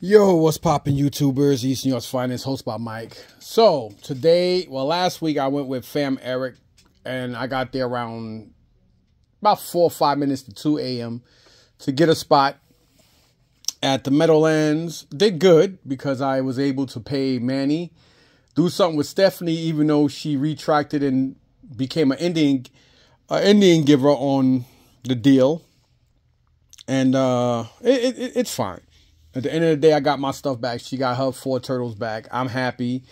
Yo, what's poppin', YouTubers? East New York's finest, host by Mike. So today, well, last week I went with Fam Eric, and I got there around about 4 or 5 minutes to 2 a.m. to get a spot at the Meadowlands. Did good because I was able to pay Manny, do something with Stephanie, even though she retracted and became an Indian giver on the deal, and it's fine. At the end of the day, I got my stuff back. She got her 4 turtles back. I'm happy.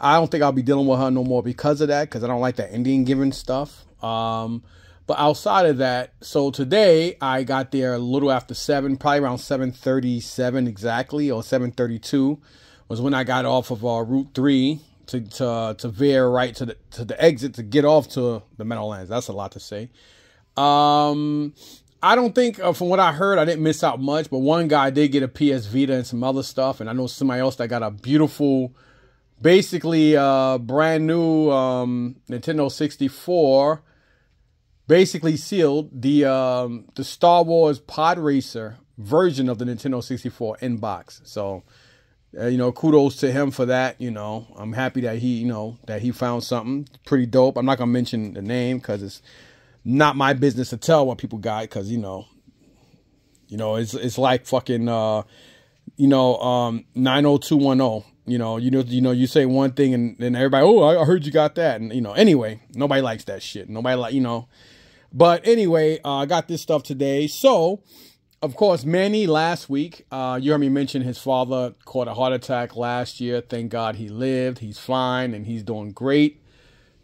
I don't think I'll be dealing with her no more because of that, because I don't like that Indian giving stuff. But outside of that, so today I got there a little after 7, probably around 7:37 exactly, or 7:32 was when I got off of Route 3 to veer right to the exit to get off to the Meadowlands. That's a lot to say. I don't think, from what I heard, I didn't miss out much, but one guy did get a PS Vita and some other stuff, and I know somebody else that got a beautiful, basically brand new Nintendo 64, basically sealed, the Star Wars Pod Racer version of the Nintendo 64 in box. So, kudos to him for that. I'm happy that he found something pretty dope. I'm not gonna mention the name because it's not my business to tell what people got, because it's like fucking 90210. You say one thing and then everybody, oh, I heard you got that, and anyway, nobody likes that shit. Nobody But anyway, I got this stuff today. So of course, Manny last week, you heard me mention his father caught a heart attack last year. Thank God he lived. He's fine and he's doing great.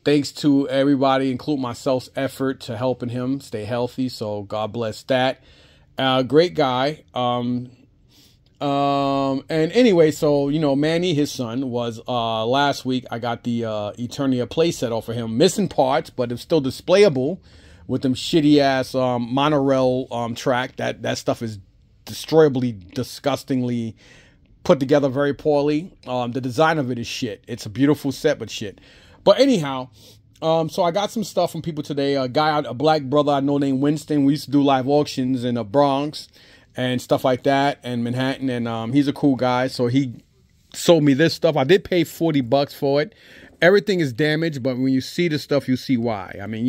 Thanks to everybody, including myself's effort to helping him stay healthy. So God bless that. Great guy. And anyway, so, Manny, his son, was last week. I got the Eternia playset off of him. Missing parts, but it's still displayable with them shitty ass monorail track. That stuff is destroyably, disgustingly put together very poorly. The design of it is shit. It's a beautiful set, but shit. But anyhow, so I got some stuff from people today. A black brother I know named Winston. We used to do live auctions in the Bronx and stuff like that, and Manhattan. And he's a cool guy, so he sold me this stuff. I did pay $40 for it. Everything is damaged, but when you see the stuff, you see why. I mean,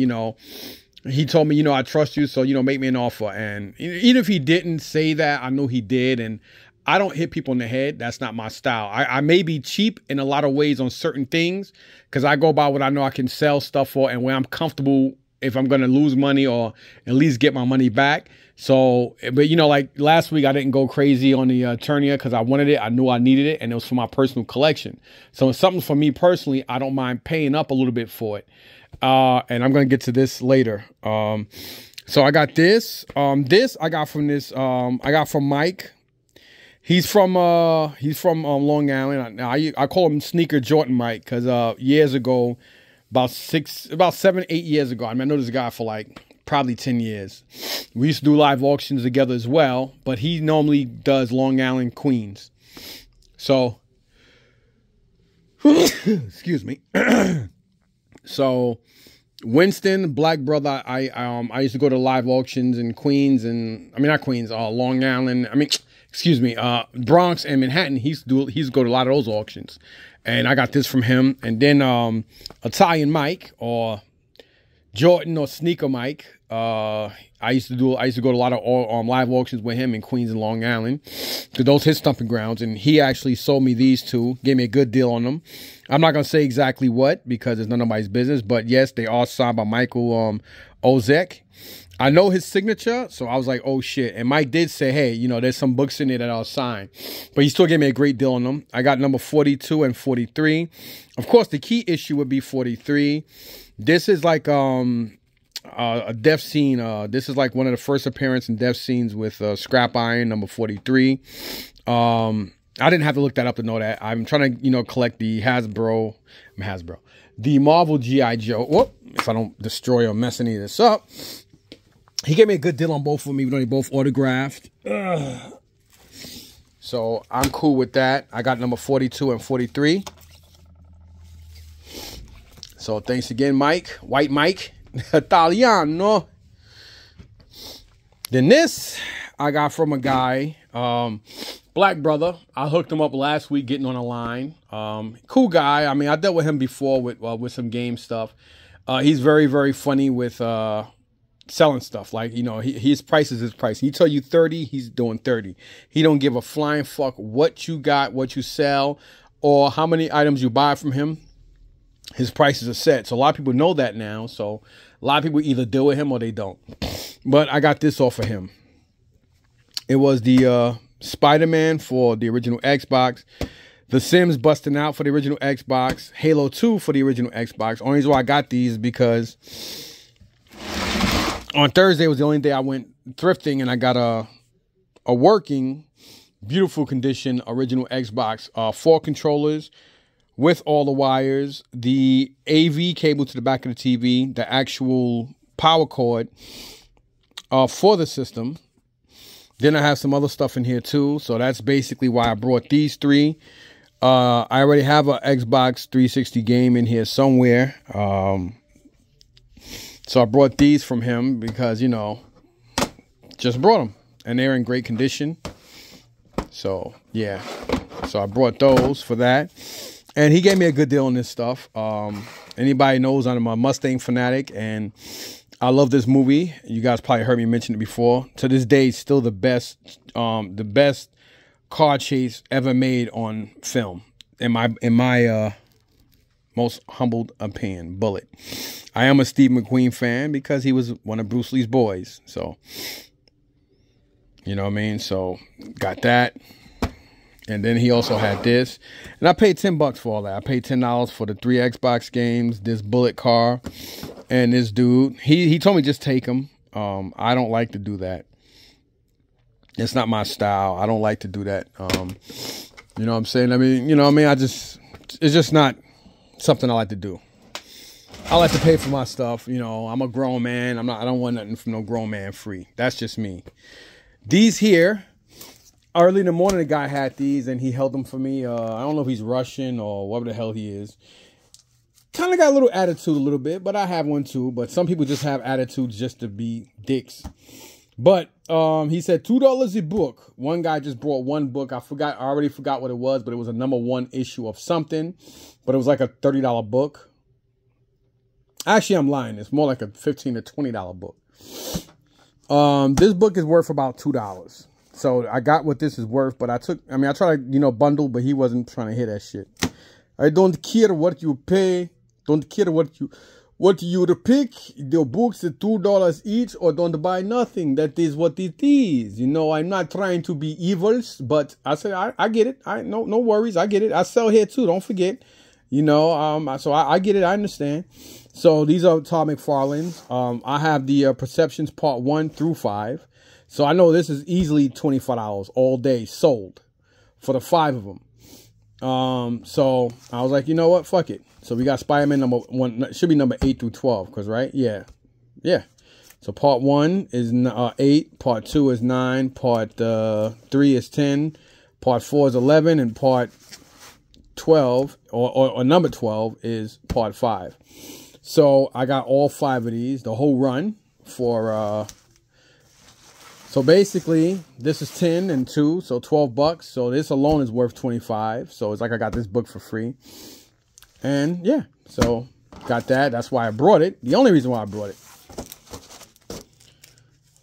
he told me, I trust you, so make me an offer. And even if he didn't say that, I know he did. And I don't hit people in the head. That's not my style. I may be cheap in a lot of ways on certain things because I go by what I know I can sell stuff for and where I'm comfortable if I'm going to lose money or at least get my money back. So, but like last week, I didn't go crazy on the Eternia because I wanted it. I knew I needed it, and it was for my personal collection. So it's something for me personally. I don't mind paying up a little bit for it. And I'm going to get to this later. So I got this. This I got from Mike. He's from Long Island. I call him Sneaker Jordan Mike because years ago, about 7, 8 years ago, I know this guy for like probably 10 years. We used to do live auctions together as well, but he normally does Long Island, Queens. So, excuse me. So, Winston, black brother, I used to go to live auctions in Queens and not Queens, Long Island. Excuse me, Bronx and Manhattan. He used to go to a lot of those auctions, and I got this from him. And then Italian Mike or Jordan or Sneaker Mike. I used to go to a lot of live auctions with him in Queens and Long Island, to those his stomping grounds. And he actually sold me these two, gave me a good deal on them. I'm not gonna say exactly what because it's none of nobody's business, but yes, they are signed by Michael Ozek. I know his signature, so I was like, oh shit. And Mike did say, hey, there's some books in there that I'll sign. But he still gave me a great deal on them. I got number 42 and 43. Of course, the key issue would be 43. This is like a death scene. This is like one of the first appearance in death scenes with Scrap Iron, number 43. I didn't have to look that up to know that. I'm trying to, collect the the Marvel G.I. Joe. Whoop, if I don't destroy or mess any of this up. He gave me a good deal on both of them, even though they both autographed. So I'm cool with that. I got number 42 and 43. So thanks again, Mike. White Mike. Italiano. Then this I got from a guy. Black brother, I hooked him up last week getting on a line. Cool guy. I mean, I dealt with him before with some game stuff. He's very, very funny with selling stuff. Like, you know, his price is his price. He tell you 30, he's doing 30. He don't give a flying fuck what you got, what you sell, or how many items you buy from him. His prices are set. So a lot of people know that now. So a lot of people either deal with him or they don't. But I got this off of him. It was the Spider-Man for the original Xbox. The Sims busting out for the original Xbox. Halo 2 for the original Xbox. Only reason why I got these is because on Thursday was the only day I went thrifting and I got a working, beautiful condition original Xbox. 4 controllers with all the wires. The AV cable to the back of the TV. The actual power cord for the system. Then I have some other stuff in here too. So that's basically why I brought these 3. I already have an Xbox 360 game in here somewhere. So I brought these from him because, you know, just brought them. And they're in great condition. So, yeah. So I brought those for that. And he gave me a good deal on this stuff. Anybody knows I'm a Mustang fanatic. And I love this movie. You guys probably heard me mention it before. To this day, it's still the best car chase ever made on film. In my most humbled opinion, Bullet. I am a Steve McQueen fan because he was one of Bruce Lee's boys. So, you know what I mean? So, got that. And then he also had this. And I paid $10 for all that. I paid $10 for the 3 Xbox games, this Bullet car, and this dude. He told me just take them. I don't like to do that. It's not my style. I don't like to do that. You know what I'm saying? I mean, you know what I mean? It's just not something I like to do. I like to pay for my stuff. You know, I'm a grown man. I don't want nothing from no grown man free. That's just me. These here, early in the morning, the guy had these and he held them for me. I don't know if he's Russian or whatever the hell he is. Kind of got a little attitude a little bit, but I have one too. But some people just have attitudes just to be dicks. But he said $2 a book. One guy just brought one book. I already forgot what it was, but it was a #1 issue of something. But it was like a $30 book. Actually, I'm lying. It's more like a $15 to $20 book. This book is worth about $2. So I got what this is worth, but I tried to, you know, bundle, but he wasn't trying to hear that shit. I don't care what you pay. Don't care what you to pick. The books are $2 each, or don't buy nothing. That is what it is. You know, I'm not trying to be evils, but I said I get it. No worries. I get it. I sell here too. Don't forget. You know, so I get it. I understand. So these are Todd McFarlane's. I have the Perceptions Part 1 through 5. So I know this is easily $25 all day sold for the 5 of them. So I was like, you know what? Fuck it. So we got Spider-Man #1. It should be number 8 through 12, because right? Yeah. So Part 1 is 8. Part 2 is 9. Part 3 is 10. Part 4 is 11, and Part 12 or number 12 is Part 5. So I got all 5 of these, the whole run for so basically this is 10 and 2, so $12. So this alone is worth 25. So it's like I got this book for free. And yeah, so got that. That's why I brought it. The only reason why I brought it.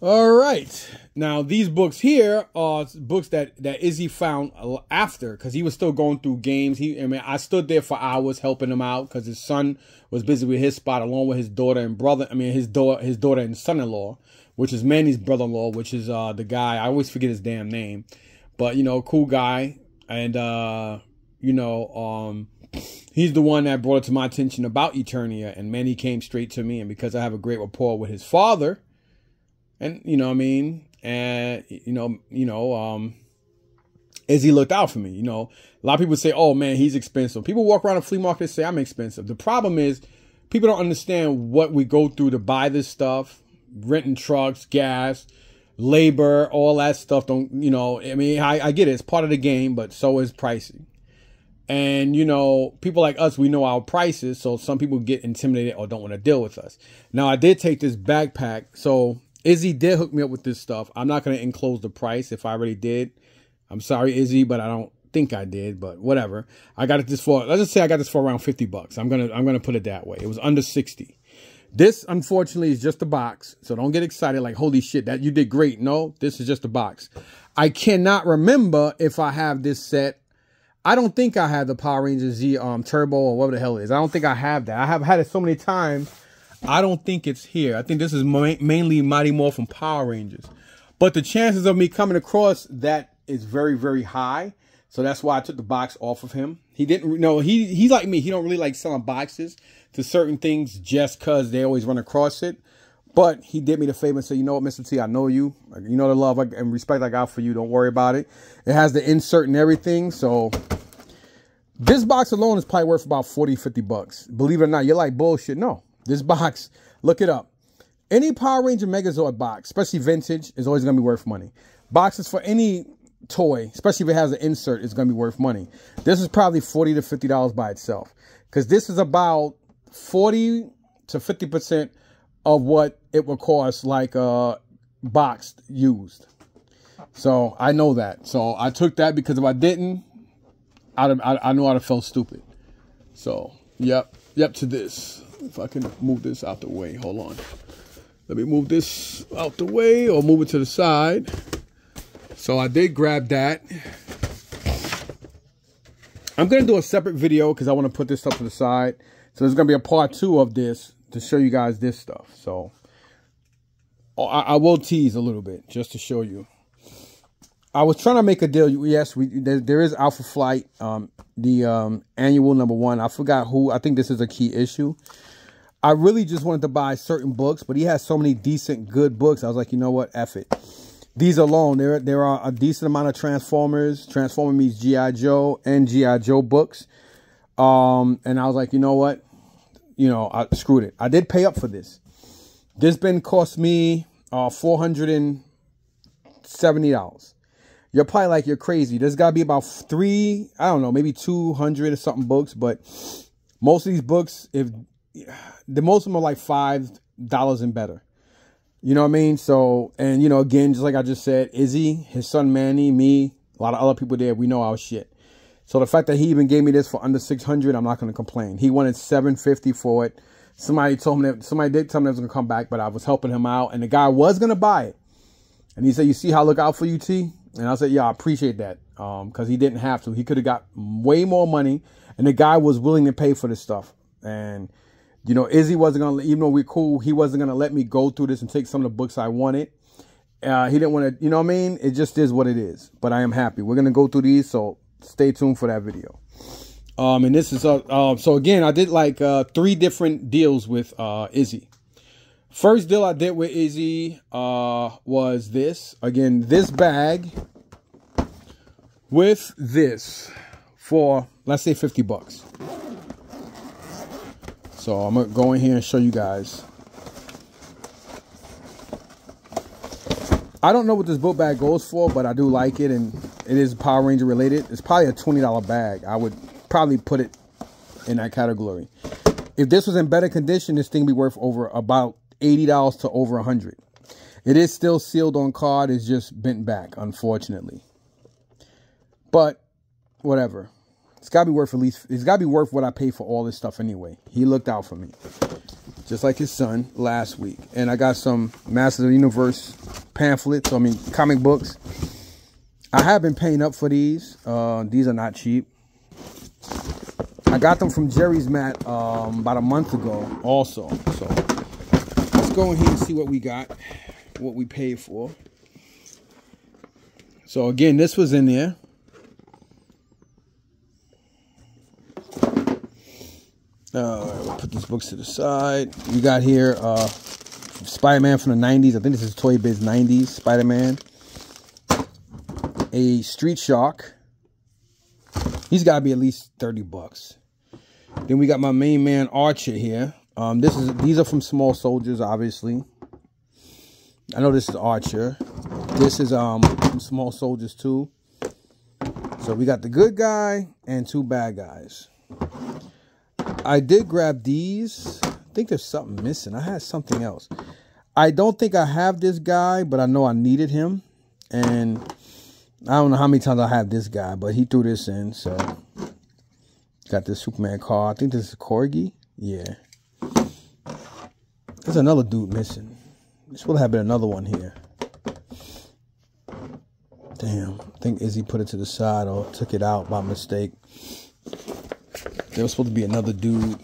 All right. Now, these books here are books that Izzy found after, because he was still going through games. I stood there for hours helping him out because his son was busy with his spot along with his daughter and brother. his daughter and son-in-law, which is Manny's brother-in-law, which is the guy. I always forget his damn name. But, you know, cool guy. And, you know, he's the one that brought it to my attention about Eternia. And Manny came straight to me. And because I have a great rapport with his father, and, you know what I mean? And, Izzy looked out for me. You know, a lot of people say, oh, man, he's expensive. People walk around the flea market and say, I'm expensive. The problem is people don't understand what we go through to buy this stuff. Renting trucks, gas, labor, all that stuff. I get it. It's part of the game, but so is pricing. And, you know, people like us, we know our prices. So some people get intimidated or don't want to deal with us. Now, I did take this backpack. So Izzy did hook me up with this stuff. I'm not going to enclose the price if I already did. I'm sorry, Izzy, but I don't think I did, but whatever. I got it this for, let's just say I got this for around 50 bucks. I'm gonna put it that way. It was under 60. This, unfortunately, is just a box, so don't get excited like, holy shit, that you did great. No, this is just a box. I cannot remember if I have this set. I don't think I have the Power Rangers Z Turbo or whatever the hell it is. I don't think I have that. I have had it so many times. I don't think it's here. I think this is mainly Mighty Morphin Power Rangers. But the chances of me coming across that is very, very high. So that's why I took the box off of him. He didn't, no, he's like me. He don't really like selling boxes to certain things just because they always run across it. But he did me the favor and said, you know what, Mr. T, I know you. You know the love and respect I got for you. Don't worry about it. It has the insert and everything. So this box alone is probably worth about 40, 50 bucks. Believe it or not, you're like, bullshit. No, this box, look it up. Any Power Ranger Megazord box, especially vintage, is always going to be worth money. Boxes for any toy, especially if it has an insert, is going to be worth money. This is probably $40 to $50 by itself. Because this is about 40 to 50% of what it would cost like a box used. So I know that. So I took that because if I didn't, I know I'd have felt stupid. So, yep to this. If I can move this out the way, hold on. Let me move this out the way or move it to the side. So I did grab that. I'm going to do a separate video because I want to put this stuff to the side. So there's going to be a part 2 of this to show you guys this stuff. So I will tease a little bit just to show you. I was trying to make a deal. Yes, there is Alpha Flight, the annual #1. I forgot who. I think this is a key issue. I really just wanted to buy certain books, but he has so many decent, good books. I was like, you know what? F it. These alone, there are a decent amount of Transformers, Transformer meets G.I. Joe, and G.I. Joe books. And I was like, you know what? You know, I screwed it. I did pay up for this. This bin cost me $470. You're probably like, you're crazy. There's got to be about I don't know, maybe 200 or something books. But most of these books, most of them are like $5 and better. You know what I mean? So, and you know, again, just like I just said, Izzy, his son Manny, me, a lot of other people there, we know our shit. So the fact that he even gave me this for under $600, I'm not going to complain. He wanted $750 for it. Somebody did tell me that was going to come back, but I was helping him out, and the guy was going to buy it. And he said, "You see how I look out for you, T?" And I said, "Yeah, I appreciate that." Because he didn't have to. He could have got way more money, and the guy was willing to pay for this stuff. And you know, Izzy wasn't going to, even though we're cool, he wasn't going to let me go through this and take some of the books I wanted. He didn't want to, you know what I mean? It just is what it is. But I am happy. We're going to go through these, so stay tuned for that video. And this is, so again, I did like 3 different deals with Izzy. First deal I did with Izzy was this. Again, this bag with this for, let's say, 50 bucks. So I'm going to go in here and show you guys. I don't know what this book bag goes for, but I do like it, and it is Power Ranger related. It's probably a $20 bag. I would probably put it in that category. If this was in better condition, this thing would be worth over about $80 to over $100. It is still sealed on card. It's just bent back, unfortunately. But whatever. It's got to be worth at least, it's got to be worth what I pay for all this stuff anyway. He looked out for me. Just like his son last week. And I got some Masters of the Universe pamphlets, I mean comic books. I have been paying up for these. These are not cheap. I got them from Jerry's Mat about a month ago also. So let's go in here and see what we got, what we paid for. So again, this was in there. We'll put these books to the side. We got here Spider-Man from the 90s. I think this is Toy Biz 90s Spider-Man. A Street Shark. He's got to be at least 30 bucks. Then we got my main man Archer here. These are from Small Soldiers, obviously. I know this is Archer. This is from Small Soldiers too. So we got the good guy and 2 bad guys. I did grab these. I think there's something missing. I had something else. I don't think I have this guy, but I know I needed him. And I don't know how many times I have this guy, but he threw this in, so. Got this Superman car. I think this is Corgi. Yeah. There's another dude missing. This will have been another one here. Damn. I think Izzy put it to the side or took it out by mistake. There was supposed to be another dude.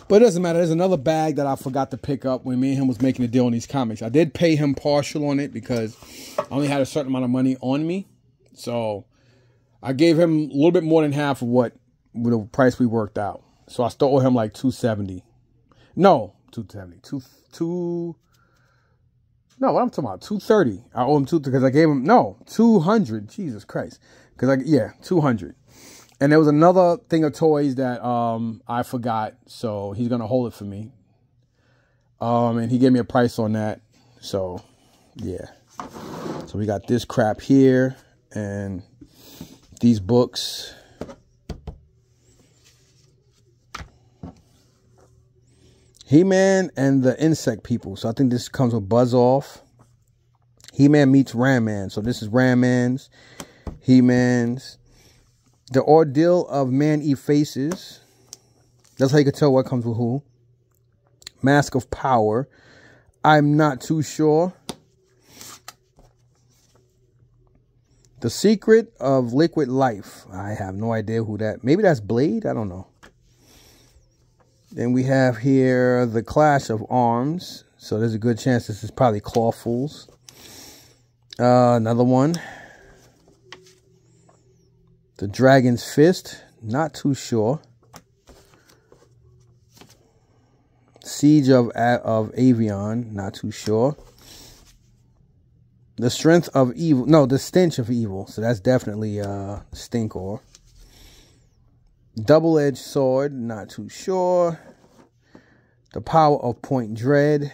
But it doesn't matter. There's another bag that I forgot to pick up when me and him was making a deal on these comics. I did pay him partial on it because I only had a certain amount of money on me. So I gave him a little bit more than half of what the price we worked out. So I still owe him like $270. No, $270. No, what I'm talking about? $230. I owe him because I gave him $200. Jesus Christ. $200. And there was another thing of toys that I forgot, so he's gonna hold it for me. And he gave me a price on that. So yeah. So we got this crap here and these books. He-Man and the Insect People. So I think this comes with Buzz Off. He-Man meets Ram-Man. So this is Ram-Man's, He-Man's. The Ordeal of Man-Eat Faces. That's how you can tell what comes with who. Mask of Power. I'm not too sure. The Secret of Liquid Life. I have no idea who that. Maybe that's Blade. I don't know. Then we have here the Clash of Arms. So there's a good chance this is probably Clawfuls. Another one. The Dragon's Fist. Not too sure. Siege of Avion. Not too sure. The Strength of Evil. No, the Stench of Evil. So that's definitely Stinkor. Double-Edged Sword. Not too sure. The Power of Point Dread.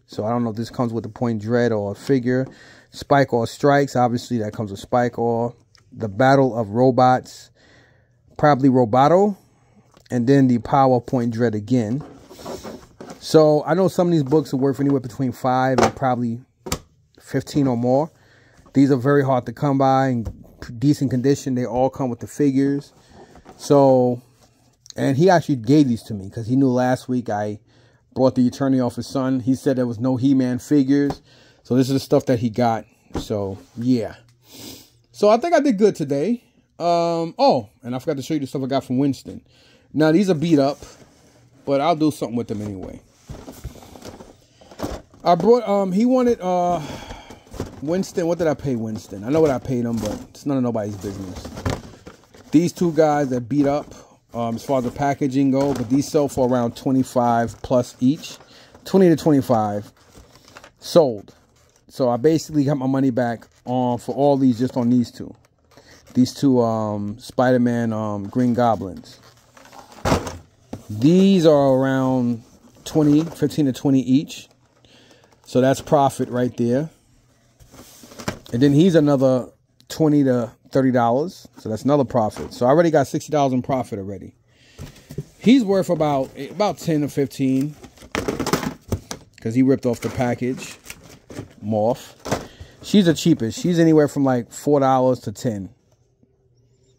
So I don't know if this comes with the Point Dread or a figure. Spike or Strikes. Obviously that comes with Spike or. The Battle of Robots. Probably Roboto. And then the Power of Point Dread again. So I know some of these books are worth anywhere between $5 and probably $15 or more. These are very hard to come by in decent condition. They all come with the figures. So, and he actually gave these to me because he knew last week I brought the Eternity off his son. He said there was no He-Man figures. So this is the stuff that he got. So, yeah. So I think I did good today. Oh, and I forgot to show you the stuff I got from Winston. Now, these are beat up, but I'll do something with them anyway. I brought, he wanted, Winston. What did I pay Winston? I know what I paid him, but it's none of nobody's business. These two guys that beat up, as far as the packaging go, but these sell for around 25 plus each. 20 to 25 sold. So I basically got my money back for all these just on these two. These two Spider-Man Green Goblins. These are around 15 to 20 each. So that's profit right there. And then he's another $20 to $30. So that's another profit. So I already got $60 in profit already. He's worth about 10 or 15. Because he ripped off the package. Morph. She's the cheapest. She's anywhere from like $4 to $10.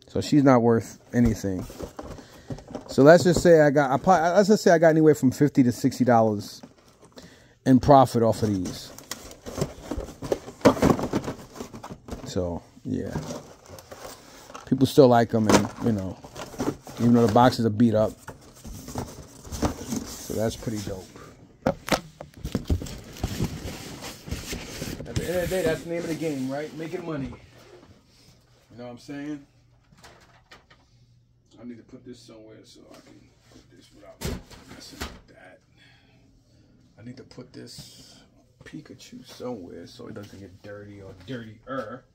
So she's not worth anything. So let's just say I got anywhere from $50 to $60 in profit off of these. So yeah, people still like them, and you know, even though the boxes are beat up. So that's pretty dope. At the end of the day, that's the name of the game, right? Making money. You know what I'm saying? I need to put this somewhere so I can put this without messing with that. I need to put this Pikachu somewhere so it doesn't get dirty or dirtier.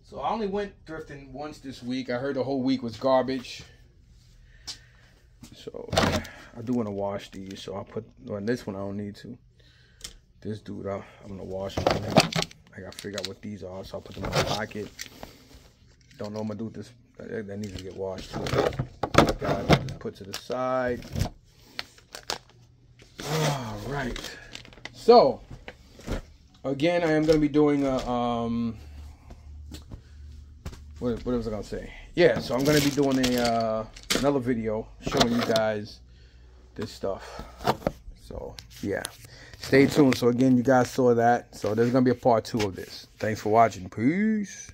So I only went thrifting once this week. I heard the whole week was garbage. So I do want to wash these. So I'll put on this one. I don't need to. This dude, I'm gonna wash it. I gotta figure out what these are. So I'll put them in my pocket. Don't know what I'm gonna do with this. That needs to get washed too. Got it. Put to the side. All right. So, again, I am going to be doing a, what was I going to say? Yeah, so I'm going to be doing a, another video showing you guys this stuff. So, yeah. Stay tuned. So, again, you guys saw that. So, there's going to be a part 2 of this. Thanks for watching. Peace.